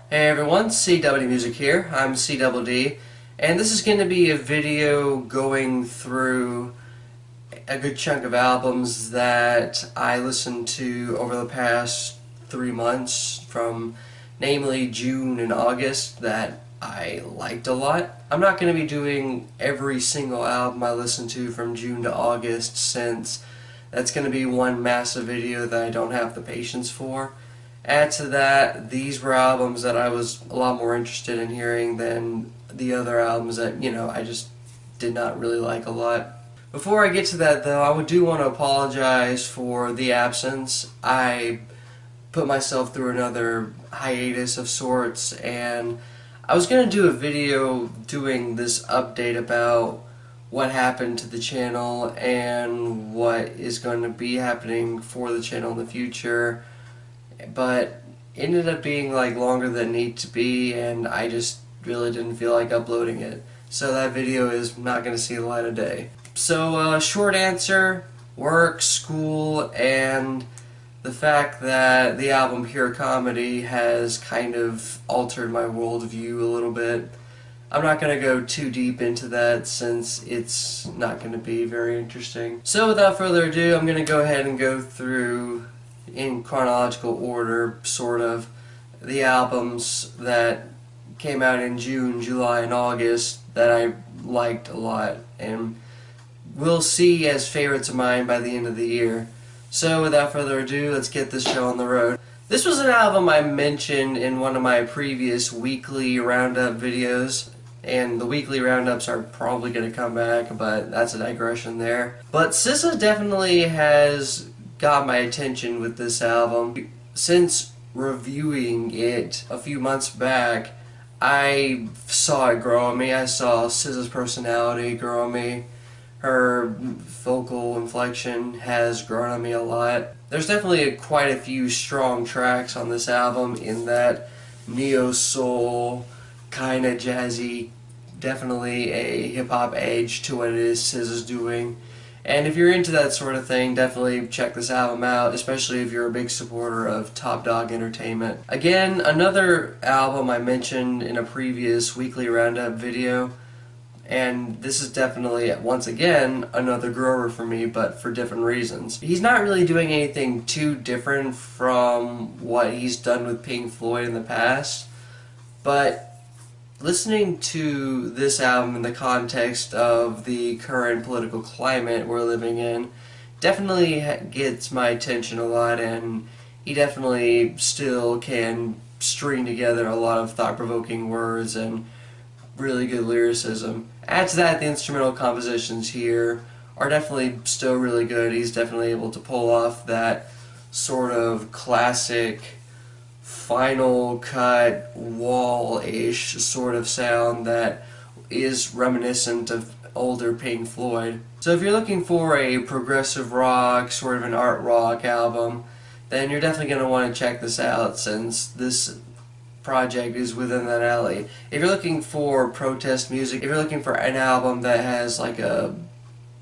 Hey everyone, CW Music here. I'm CWD, and this is going to be a video going through a good chunk of albums that I listened to over the past 3 months, from namely June and August, that I liked a lot. I'm not going to be doing every single album I listened to from June to August, since that's going to be one massive video that I don't have the patience for. Add to that, these were albums that I was a lot more interested in hearing than the other albums that, I just did not really like a lot. Before I get to that though, I do want to apologize for the absence. I put myself through another hiatus of sorts, and I was going to do a video doing this update about what happened to the channel and what is going to be happening for the channel in the future, but it ended up being longer than it needed to be, and I just really didn't feel like uploading it. So that video is not going to see the light of day. So short answer, work, school, and the fact that the album Pure Comedy has kind of altered my worldview a little bit. I'm not going to go too deep into that since it's not going to be very interesting. So without further ado, I'm going to go ahead and go through, in chronological order, sort of, the albums that came out in June, July, and August that I liked a lot and will see as favorites of mine by the end of the year. So without further ado, let's get this show on the road. This was an album I mentioned in one of my previous weekly roundup videos, and the weekly roundups are probably going to come back, but that's a digression there. But SZA definitely has got my attention with this album. Since reviewing it a few months back, I saw it grow on me. I saw SZA's personality grow on me. Her vocal inflection has grown on me a lot. There's definitely quite a few strong tracks on this album, in that neo-soul, kinda jazzy, definitely a hip-hop edge to what it is SZA's doing. And if you're into that sort of thing, definitely check this album out, especially if you're a big supporter of Top Dog Entertainment. Again, another album I mentioned in a previous weekly roundup video, and this is definitely, once again, another grower for me, but for different reasons. He's not really doing anything too different from what he's done with Pink Floyd in the past, but listening to this album in the context of the current political climate we're living in definitely gets my attention a lot, and he definitely still can string together a lot of thought-provoking words and really good lyricism. Add to that, the instrumental compositions here are definitely still really good. He's definitely able to pull off that sort of classic Final Cut, Wall-ish sort of sound that is reminiscent of older Pink Floyd. So if you're looking for a progressive rock, sort of an art rock album, then you're definitely going to want to check this out, since this project is within that alley. If you're looking for protest music, if you're looking for an album that has like a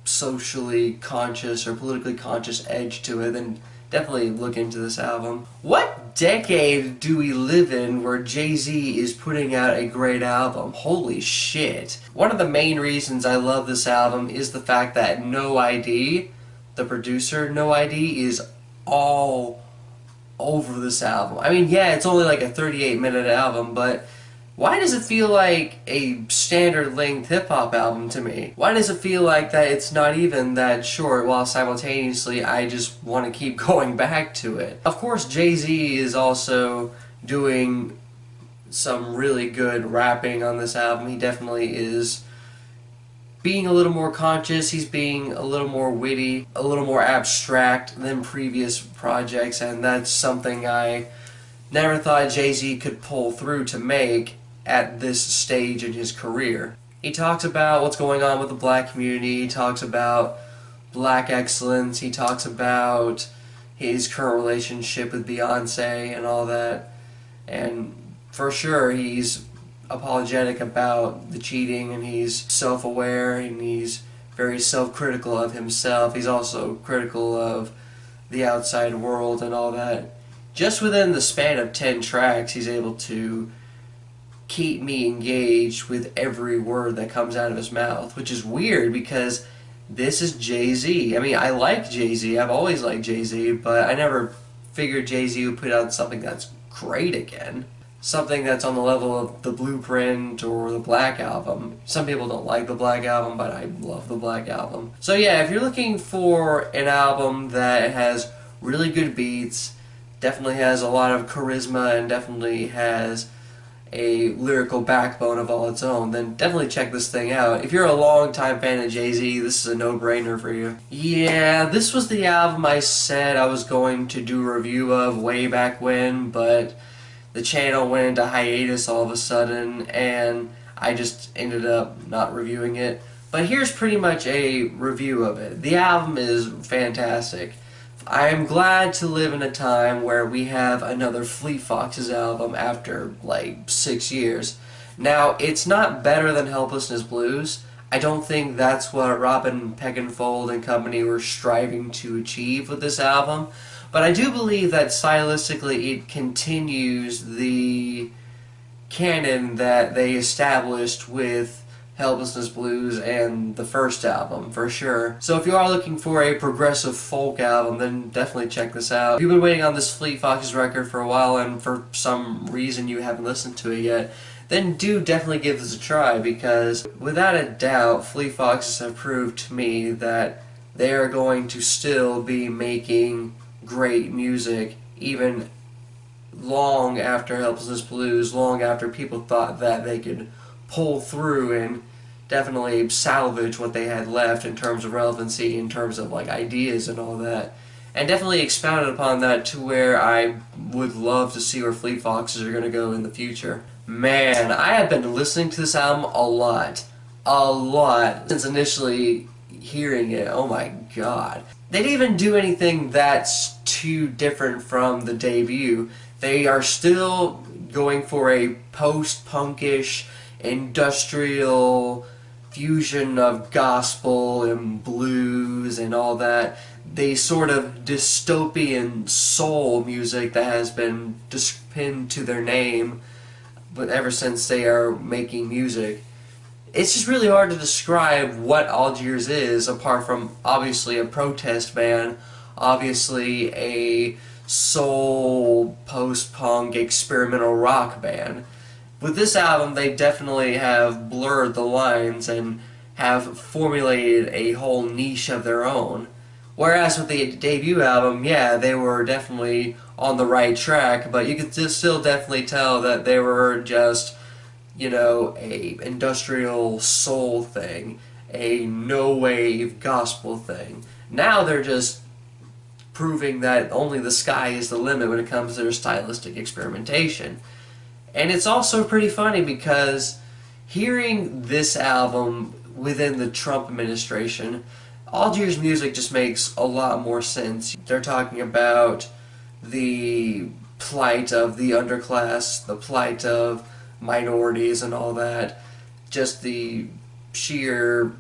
socially conscious or politically conscious edge to it, then definitely look into this album. What decade do we live in where Jay-Z is putting out a great album? Holy shit. One of the main reasons I love this album is the fact that No ID, the producer, No ID, is all over this album. I mean, yeah, it's only like a 38-minute album, but why does it feel like a standard length hip-hop album to me? Why does it feel like that it's not even that short, while simultaneously I just want to keep going back to it? Of course, Jay-Z is also doing some really good rapping on this album. He definitely is being a little more conscious, he's being a little more witty, a little more abstract than previous projects, and that's something I never thought Jay-Z could pull through to make at this stage in his career. He talks about what's going on with the black community, he talks about black excellence, he talks about his current relationship with Beyonce and all that, and for sure he's apologetic about the cheating, and he's self-aware, and he's very self-critical of himself. He's also critical of the outside world and all that. just within the span of 10 tracks, he's able to keep me engaged with every word that comes out of his mouth, which is weird because this is Jay-Z. I mean, I like Jay-Z. I've always liked Jay-Z, but I never figured Jay-Z would put out something that's great again. Something that's on the level of the Blueprint or the Black Album. Some people don't like the Black Album, but I love the Black Album. So yeah, if you're looking for an album that has really good beats, definitely has a lot of charisma, and definitely has a lyrical backbone of all its own, then definitely check this thing out. If you're a long-time fan of Jay-Z, this is a no-brainer for you. Yeah, this was the album I said I was going to do a review of way back when, but the channel went into hiatus all of a sudden, and I just ended up not reviewing it. But here's pretty much a review of it. The album is fantastic. I am glad to live in a time where we have another Fleet Foxes album after like 6 years. Now, it's not better than Helplessness Blues. I don't think that's what Robin Peckinfold and company were striving to achieve with this album, but I do believe that stylistically it continues the canon that they established with Helplessness Blues and the first album, for sure. So if you are looking for a progressive folk album, then definitely check this out. If you've been waiting on this Fleet Foxes record for a while and for some reason you haven't listened to it yet, then do definitely give this a try, because without a doubt, Fleet Foxes have proved to me that they are going to still be making great music even long after Helplessness Blues, long after people thought that they could pull through and definitely salvage what they had left in terms of relevancy, in terms of like ideas and all that, and definitely expounded upon that to where I would love to see where Fleet Foxes are going to go in the future. Man, I have been listening to this album a lot since initially hearing it. Oh my god. They didn't even do anything that's too different from the debut. They are still going for a post-punkish, industrial fusion of gospel and blues and all that. The sort of dystopian soul music that has been pinned to their name, but ever since they are making music. It's just really hard to describe what Algiers is, apart from obviously a protest band, obviously a soul, post-punk, experimental rock band. With this album, they definitely have blurred the lines and have formulated a whole niche of their own. Whereas with the debut album, yeah, they were definitely on the right track, but you could still definitely tell that they were just, you know, a industrial soul thing, a no-wave gospel thing. Now they're just proving that only the sky is the limit when it comes to their stylistic experimentation. And it's also pretty funny because hearing this album within the Trump administration, Algiers music just makes a lot more sense. They're talking about the plight of the underclass, the plight of minorities and all that, just the sheer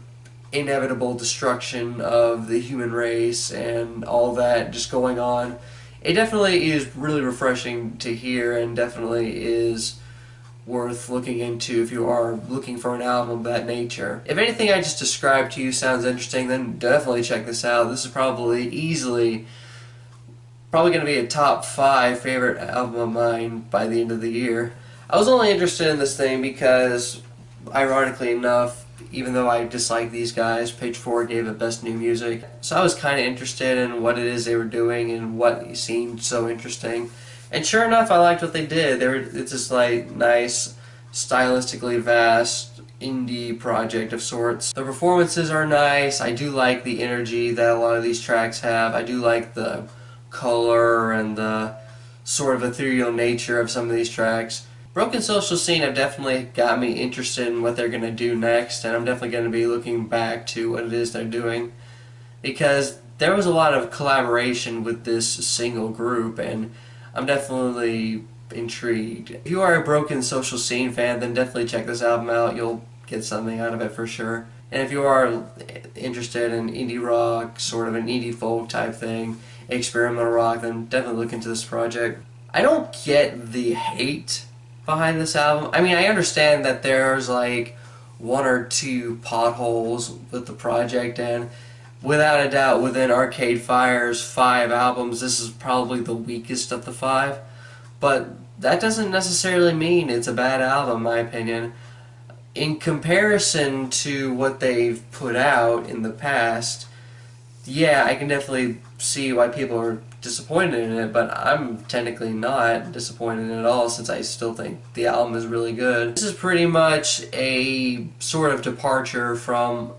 inevitable destruction of the human race and all that just going on. It definitely is really refreshing to hear, and definitely is worth looking into if you are looking for an album of that nature. If anything I just described to you sounds interesting, then definitely check this out. This is probably going to be a top 5 favorite album of mine by the end of the year. I was only interested in this thing because, ironically enough, even though I dislike these guys, Page 4 gave it Best New Music. So I was kind of interested in what it is they were doing and what seemed so interesting. And sure enough, I liked what they did. It's this like nice, stylistically vast indie project of sorts. The performances are nice. I do like the energy that a lot of these tracks have. I do like the color and the sort of ethereal nature of some of these tracks. Broken Social Scene have definitely got me interested in what they're going to do next, and I'm definitely going to be looking back to what it is they're doing, because there was a lot of collaboration with this single group, and I'm definitely intrigued. If you are a Broken Social Scene fan, then definitely check this album out. You'll get something out of it for sure. And if you are interested in indie rock, sort of an indie folk type thing, experimental rock, then definitely look into this project. I don't get the hate behind this album. I mean, I understand that there's like one or two potholes with the project, and without a doubt, within Arcade Fire's 5 albums, this is probably the weakest of the 5. But that doesn't necessarily mean it's a bad album, in my opinion. In comparison to what they've put out in the past, yeah, I can definitely see why people are disappointed in it, but I'm technically not disappointed in it at all, since I still think the album is really good. This is pretty much a sort of departure from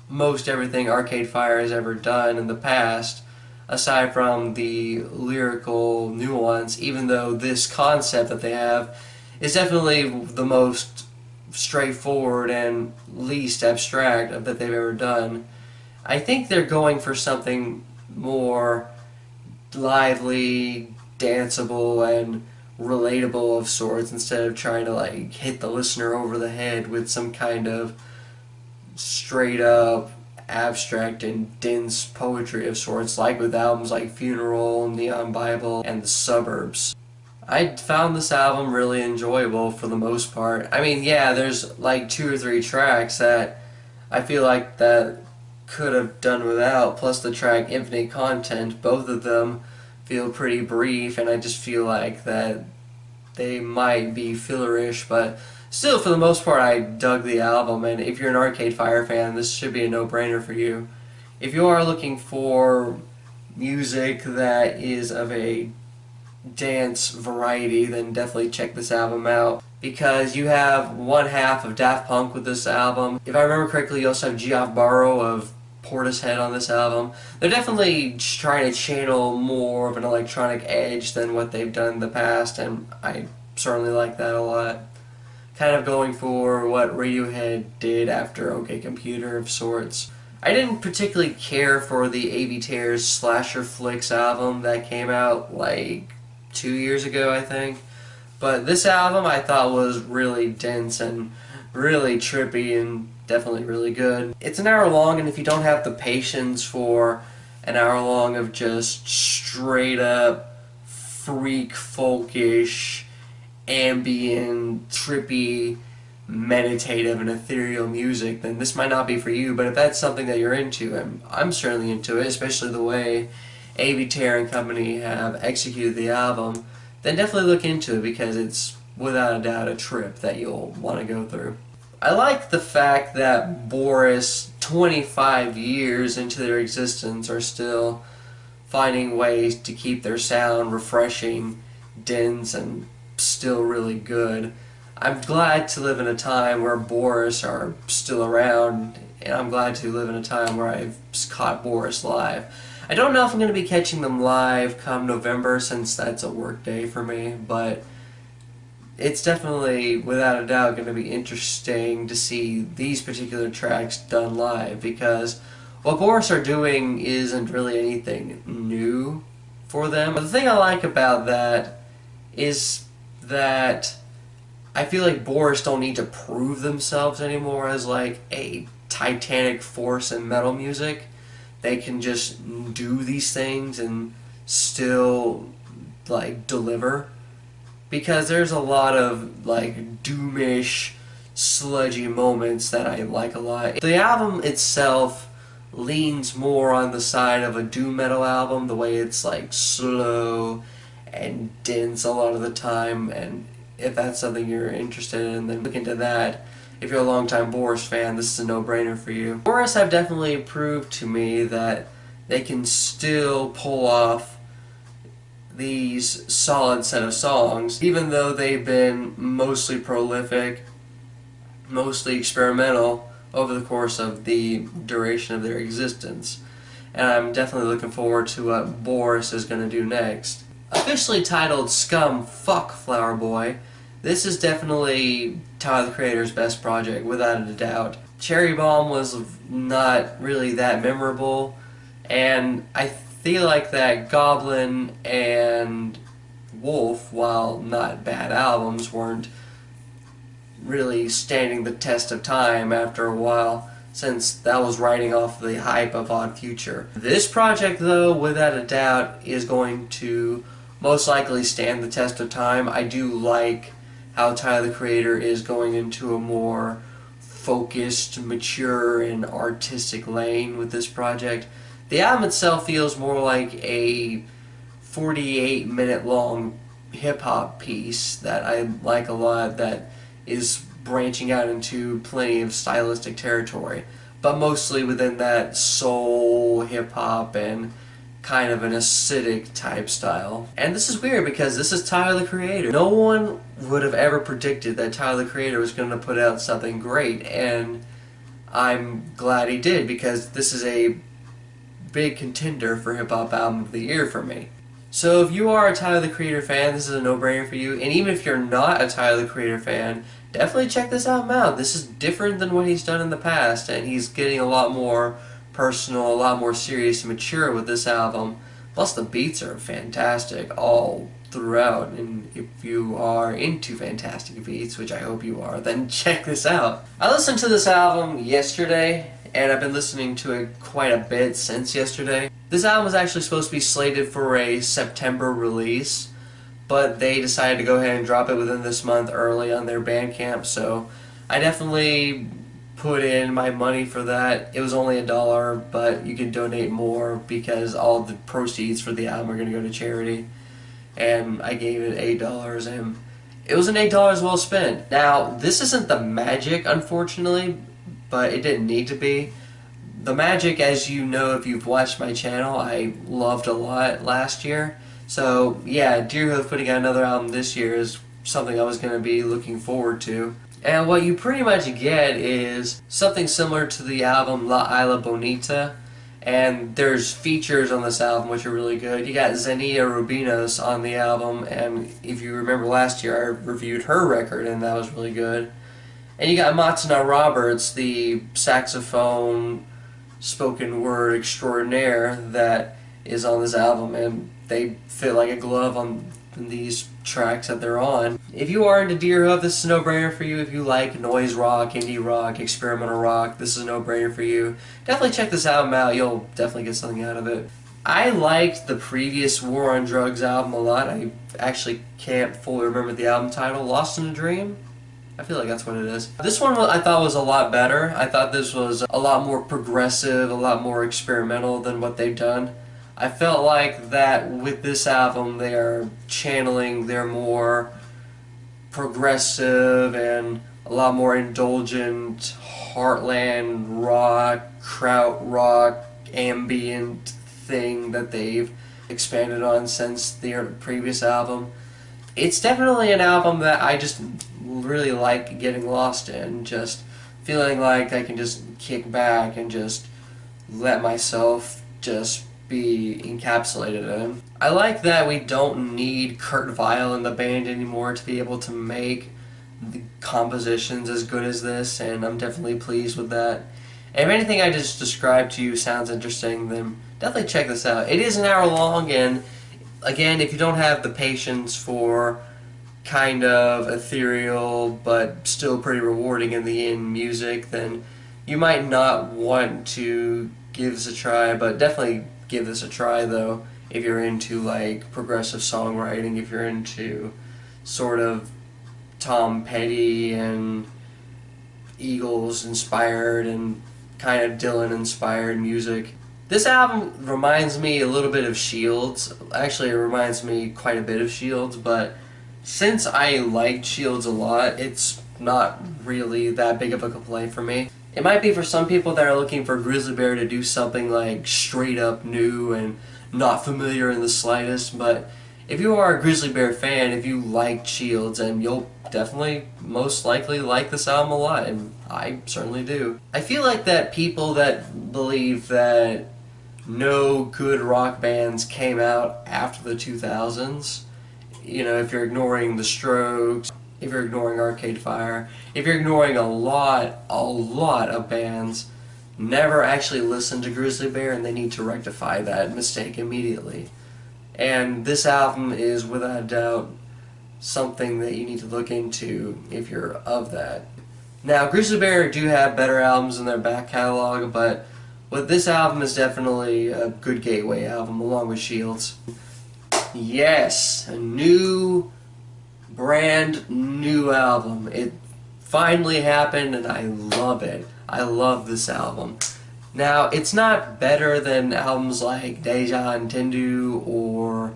most everything Arcade Fire has ever done in the past, aside from the lyrical nuance, even though this concept that they have is definitely the most straightforward and least abstract that they've ever done. I think they're going for something more lively, danceable, and relatable of sorts, instead of trying to like hit the listener over the head with some kind of straight up abstract and dense poetry of sorts, like with albums like Funeral, Neon Bible, and The Suburbs. I found this album really enjoyable for the most part. I mean, yeah, there's like 2 or 3 tracks that I feel like that could have done without, plus the track Infinite Content. Both of them feel pretty brief, and I just feel like that they might be fillerish, but still, for the most part, I dug the album, and if you're an Arcade Fire fan, this should be a no-brainer for you. If you are looking for music that is of a dance variety, then definitely check this album out, because you have one half of Daft Punk with this album. If I remember correctly, you also have Geoff Barrow of Portishead on this album. They're definitely trying to channel more of an electronic edge than what they've done in the past, and I certainly like that a lot. Kind of going for what Radiohead did after OK Computer of sorts. I didn't particularly care for the Avey Tare's Slasher Flicks album that came out like 2 years ago, I think. But this album I thought was really dense and really trippy and definitely really good. It's an hour long, and if you don't have the patience for an hour long of just straight up freak folkish, ambient, trippy, meditative, and ethereal music, then this might not be for you. But if that's something that you're into, and I'm certainly into it, especially the way Avey Tare and company have executed the album, then definitely look into it, because it's without a doubt a trip that you'll want to go through. I like the fact that Boris, 25 years into their existence, are still finding ways to keep their sound refreshing, dense, and still really good. I'm glad to live in a time where Boris are still around, and I'm glad to live in a time where I've caught Boris live. I don't know if I'm going to be catching them live come November, since that's a work day for me, but it's definitely, without a doubt, going to be interesting to see these particular tracks done live, because what Boris are doing isn't really anything new for them. But the thing I like about that is that I feel like Boris don't need to prove themselves anymore as like a titanic force in metal music. They can just do these things and still like deliver, because there's a lot of like doomish, sludgy moments that I like a lot. The album itself leans more on the side of a doom metal album, the way it's like slow and dense a lot of the time, and if that's something you're interested in, then look into that. If you're a longtime Boris fan, this is a no-brainer for you. Boris have definitely proved to me that they can still pull off these solid set of songs, even though they've been mostly prolific, mostly experimental over the course of the duration of their existence. And I'm definitely looking forward to what Boris is going to do next. Officially titled Scum Fuck Flower Boy, this is definitely Tyler the Creator's best project, without a doubt. Cherry Bomb was not really that memorable, and I feel like that Goblin and Wolf, while not bad albums, weren't really standing the test of time after a while. since that was riding off the hype of Odd Future. This project, though, without a doubt, is going to most likely stand the test of time. I do like how Tyler the Creator is going into a more focused, mature, and artistic lane with this project. The album itself feels more like a 48-minute long hip-hop piece that I like a lot, that is branching out into plenty of stylistic territory, but mostly within that soul, hip-hop, and kind of an acidic type style. And this is weird because this is Tyler the Creator. No one would have ever predicted that Tyler the Creator was going to put out something great, and I'm glad he did, because this is a big contender for Hip-Hop Album of the Year for me. So if you are a Tyler the Creator fan, this is a no-brainer for you. And even if you're not a Tyler the Creator fan, definitely check this album out. This is different than what he's done in the past, and he's getting a lot more personal, a lot more serious and mature with this album. Plus the beats are fantastic all throughout, and if you are into fantastic beats, which I hope you are, then check this out. I listened to this album yesterday, and I've been listening to it quite a bit since yesterday. This album was actually supposed to be slated for a September release, but they decided to go ahead and drop it within this month early on their Bandcamp, so I definitely put in my money for that. It was only $1, but you can donate more because all the proceeds for the album are going to go to charity, and I gave it $8, and it was an $8 well spent. Now, this isn't the magic, unfortunately, but it didn't need to be. The magic, as you know if you've watched my channel, I loved a lot last year. So yeah, DEERHOOF putting out another album this year is something I was going to be looking forward to. And what you pretty much get is something similar to the album La Isla Bonita. And there's features on this album which are really good. You got Xenia Rubinos on the album, and if you remember last year I reviewed her record and that was really good. And you got Matsuna Roberts, the saxophone spoken word extraordinaire that is on this album, and they fit like a glove on these tracks that they're on. If you are into DEERHOOF, this is a no-brainer for you. If you like noise rock, indie rock, experimental rock, this is a no-brainer for you. Definitely check this album out. You'll definitely get something out of it. I liked the previous War on Drugs album a lot. I actually can't fully remember the album title. Lost in a Dream? I feel like that's what it is. This one I thought was a lot better. I thought this was a lot more progressive, a lot more experimental than what they've done. I felt like that with this album they are channeling their more progressive and a lot more indulgent heartland rock, krautrock, ambient thing that they've expanded on since their previous album. It's definitely an album that I just really like getting lost in, just feeling like I can just kick back and just let myself just be encapsulated in. I like that we don't need Kurt Weill in the band anymore to be able to make the compositions as good as this, and I'm definitely pleased with that. And if anything I just described to you sounds interesting, then definitely check this out. It is an hour long, and again, if you don't have the patience for kind of ethereal but still pretty rewarding in the end music, then you might not want to give this a try, but definitely give this a try though if you're into like progressive songwriting, if you're into sort of Tom Petty and Eagles inspired and kind of Dylan inspired music. This album reminds me a little bit of Shields. Actually, it reminds me quite a bit of Shields, but since I liked Shields a lot, it's not really that big of a complaint for me. It might be for some people that are looking for Grizzly Bear to do something like straight up new and not familiar in the slightest, but if you are a Grizzly Bear fan, if you like Shields, and you'll definitely most likely like this album a lot, and I certainly do. I feel like that people that believe that no good rock bands came out after the 2000s, you know, if you're ignoring the Strokes, if you're ignoring Arcade Fire, if you're ignoring a lot of bands, never actually listened to Grizzly Bear, and they need to rectify that mistake immediately. And this album is without a doubt something that you need to look into if you're of that. Now, Grizzly do have better albums in their back catalog, but this album is definitely a good gateway album, along with Shields. Yes, a brand new album. It finally happened, and I love it. I love this album. Now, it's not better than albums like Deja and Tendu or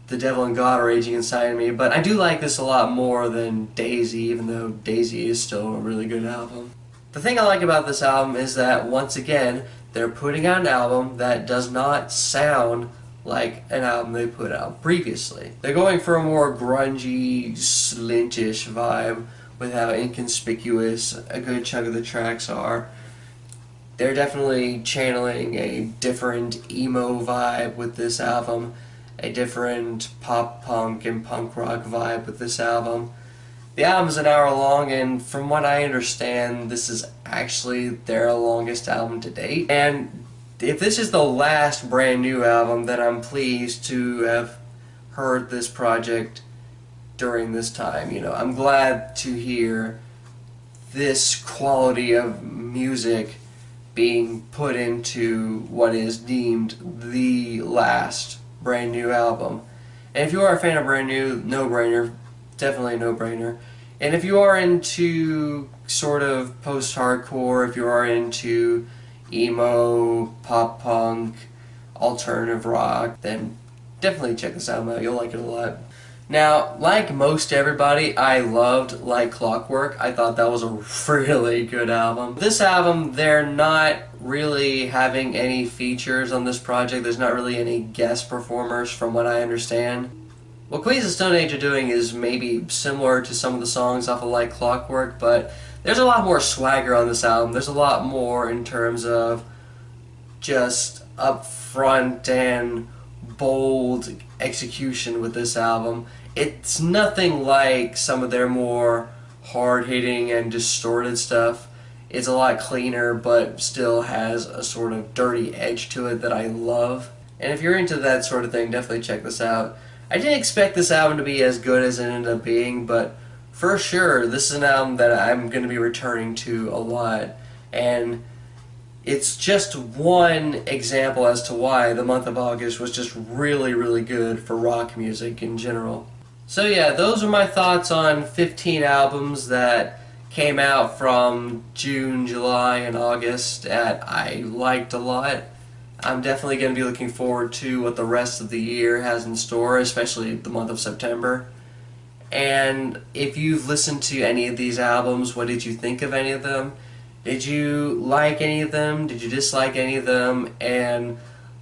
The Devil and God Are Raging Inside of Me, but I do like this a lot more than Daisy, even though Daisy is still a really good album. The thing I like about this album is that, once again, they're putting out an album that does not sound like an album they put out previously. They're going for a more grungy, slintish vibe with how inconspicuous a good chunk of the tracks are. They're definitely channeling a different emo vibe with this album, a different pop punk and punk rock vibe with this album. The album's an hour long, and from what I understand, this is actually their longest album to date. And if this is the last brand new album, then I'm pleased to have heard this project during this time. You know, I'm glad to hear this quality of music being put into what is deemed the last brand new album. And if you are a fan of brand new, no-brainer, definitely a no-brainer. And if you are into sort of post-hardcore, if you are into emo, pop punk, alternative rock, then definitely check this album out. You'll like it a lot. Now, like most everybody, I loved Like Clockwork. I thought that was a really good album. This album, they're not really having any features on this project. There's not really any guest performers from what I understand. What Queens of Stone Age are doing is maybe similar to some of the songs off of Like Clockwork, but there's a lot more swagger on this album. There's a lot more in terms of just upfront and bold execution with this album. It's nothing like some of their more hard-hitting and distorted stuff. It's a lot cleaner, but still has a sort of dirty edge to it that I love. And if you're into that sort of thing, definitely check this out. I didn't expect this album to be as good as it ended up being, but for sure, this is an album that I'm going to be returning to a lot. And it's just one example as to why the month of August was just really, really good for rock music in general. So yeah, those are my thoughts on 15 albums that came out from June, July, and August that I liked a lot. I'm definitely going to be looking forward to what the rest of the year has in store, especially the month of September. And if you've listened to any of these albums, what did you think of any of them? Did you like any of them? Did you dislike any of them? And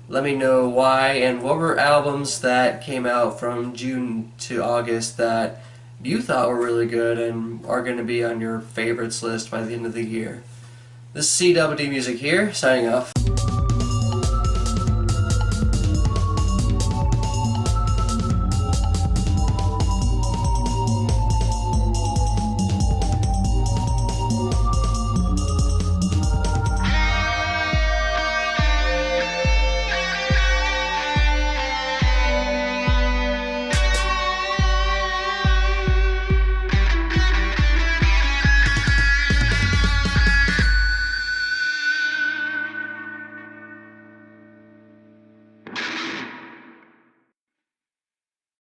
let me know why, and what were albums that came out from June to August that you thought were really good and are going to be on your favorites list by the end of the year. This is CWD Music here, signing off.